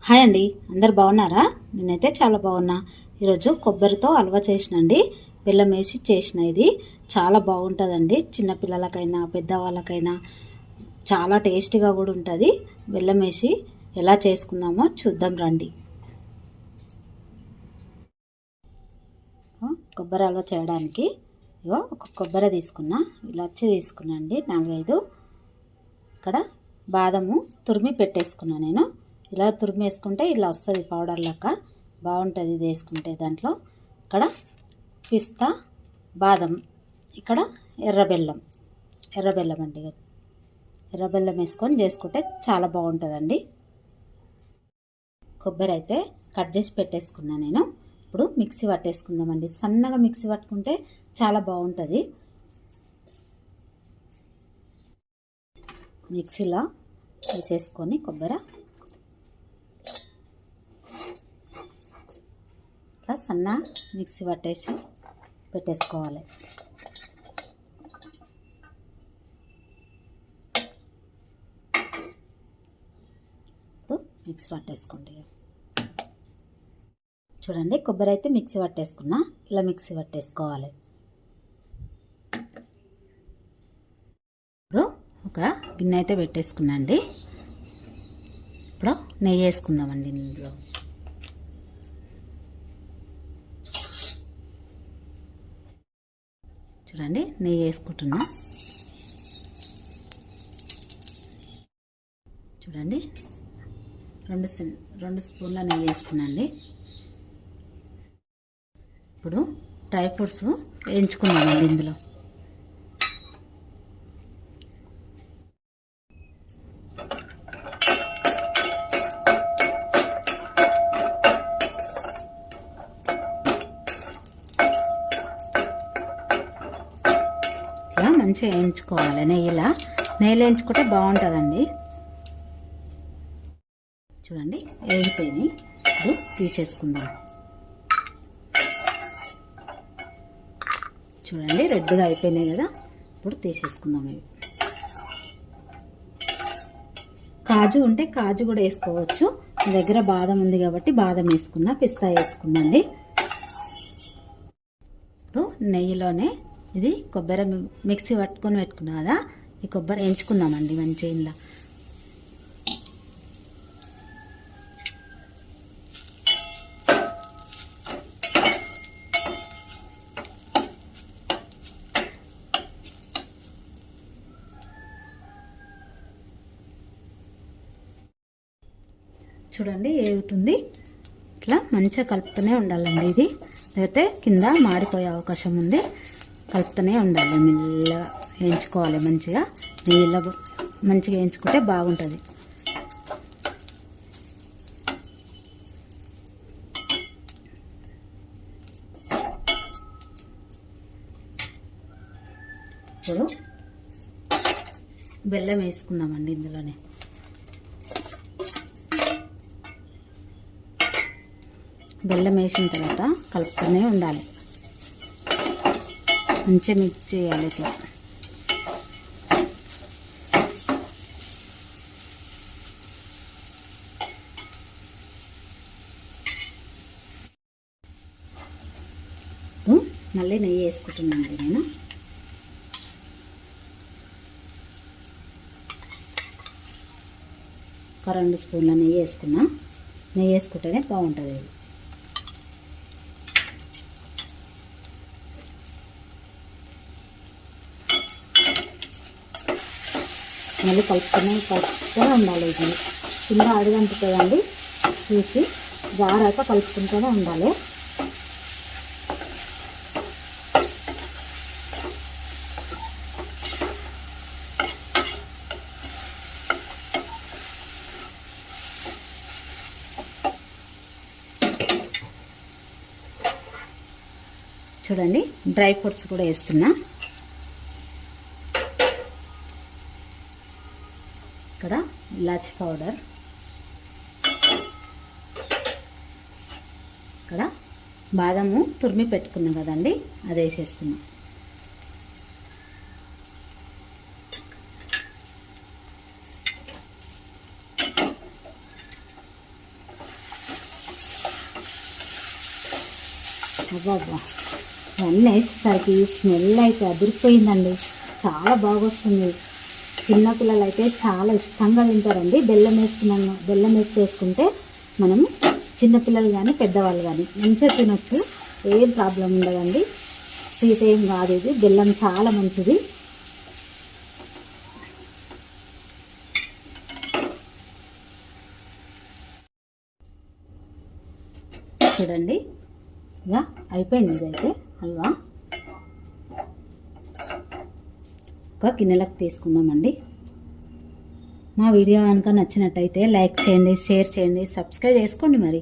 Hi అండి, అందరు బాగున్నారా? నేనైతే చాలా బాగున్నా. ఈరోజు కొబ్బరితో హల్వా చేసినండి, బెల్లం వేసి చేసిన. ఇది చాలా బాగుంటుందండి. చిన్నపిల్లలకైనా పెద్దవాళ్ళకైనా చాలా టేస్టీగా కూడా ఉంటుంది. బెల్లం వేసి ఎలా చేసుకుందామో చూద్దాం రండి. కొబ్బరి హల్వా చేయడానికి ఒక కొబ్బరి తీసుకున్నా, ఇలాచి తీసుకున్నా అండి 4-5. ఇక్కడ బాదము తురిమి పెట్టేసుకున్నా. నేను ఇలా తురిమి వేసుకుంటే ఇలా వస్తుంది పౌడర్ లెక్క, బాగుంటుంది ఇది వేసుకుంటే. దాంట్లో ఇక్కడ పిస్తా, బాదం, ఇక్కడ ఎర్రబెల్లం అండి. ఎర్రబెల్లం వేసుకొని చేసుకుంటే చాలా బాగుంటుందండి. కొబ్బరి అయితే కట్ చేసి పెట్టేసుకున్నా నేను. ఇప్పుడు మిక్సీ పట్టేసుకుందామండి. సన్నగా మిక్సీ పట్టుకుంటే చాలా బాగుంటుంది. మిక్సీలో వేసేసుకొని కొబ్బరి ఇట్లా సన్న మిక్సీ పట్టేసి పెట్టేసుకోవాలి. ఇప్పుడు మిక్సీ పట్టేసుకోండి. చూడండి, కొబ్బరి అయితే మిక్సీ పట్టేసుకున్నా. ఇలా మిక్సీ పట్టేసుకోవాలి. ఇప్పుడు ఒక గిన్నె అయితే పెట్టేసుకున్నా అండి. ఇప్పుడు నెయ్యి వేసుకుందామండి. ఇందులో చూడండి, నెయ్యి వేసుకుంటున్నా. చూడండి, 2 స్పూన్ల నెయ్యి వేసుకున్నాండి. ఇప్పుడు డ్రై ఫ్రూట్స్ వేయించుకున్నామండి. ఇందులో మంచిగా వేయించుకోవాలి. నెయ్యిలో వేయించుకుంటే బాగుంటుందండి. చూడండి, వేగిపోయినాయి. ఇప్పుడు తీసేసుకుందాం. చూడండి, రెడ్గా అయిపోయినాయి కదా. ఇప్పుడు తీసేసుకుందాం. ఇవి కాజు ఉంటే కాజు కూడా వేసుకోవచ్చు. మీ దగ్గర బాదం ఉంది కాబట్టి బాదం వేసుకున్నా, పిస్తా వేసుకున్నాండి. ఇప్పుడు నెయ్యిలోనే ఇది కొబ్బరి మిక్సీ పట్టుకొని పెట్టుకున్నా కదా, ఈ కొబ్బరి వేయించుకుందామండి మంచిగా. ఇలా చూడండి ఏగుతుంది. ఇట్లా మంచిగా కలుపుతూనే ఉండాలండి. ఇది లేకపోతే కింద మాడిపోయే అవకాశం ఉంది. కలుపుతూనే ఉండాలి. మెల్లగా వేయించుకోవాలి. మంచిగా నీళ్ళ మంచిగా వేయించుకుంటే బాగుంటుంది. ఇప్పుడు బెల్లం వేసుకుందామండి. ఇందులోనే బెల్లం వేసిన తర్వాత కలుపుతూనే ఉండాలి. మంచిగా మిక్స్ చేయాలి. ఇట్లా మళ్ళీ నెయ్యి వేసుకుంటున్నాను నేను. ఒక 2 స్పూన్ల నెయ్యి వేసుకున్నా. నెయ్యి వేసుకుంటేనే బాగుంటుంది. మళ్ళీ కలుపుతూనే ఉండాలి. ఇది కింద అడుగంటుతుందండి. చూసి జారాక కలుపుకుంటూనే ఉండాలి. చూడండి, డ్రై ఫ్రూట్స్ కూడా వేస్తున్నా. ఇక్కడ ఇలాచి పౌడర్, ఇక్కడ బాదము తురిమి పెట్టుకున్నాం కదండి, అది వేసేస్తున్నా. అబ్బా ఇవన్నీ వేసేసరికి స్మెల్ అయితే అదిరిపోయిందండి. చాలా బాగొస్తుంది. చిన్నపిల్లలు అయితే చాలా ఇష్టంగా తింటారండి. బెల్లం వేసుకున్నాను, బెల్లం వేసి చేసుకుంటే మనము చిన్నపిల్లలు కానీ పెద్దవాళ్ళు కానీ మంచిగా తినొచ్చు. ఏం ప్రాబ్లం ఉండదండి. స్వీట్ ఏం కాదు ఇది. బెల్లం చాలా మంచిది. చూడండి ఇక అయిపోయింది. ఇదైతే హల్వా ఒక గిన్నెలకు తీసుకుందామండి. మా వీడియో కనుక నచ్చినట్టయితే లైక్ చేయండి, షేర్ చేయండి, సబ్స్క్రైబ్ చేసుకోండి మరి.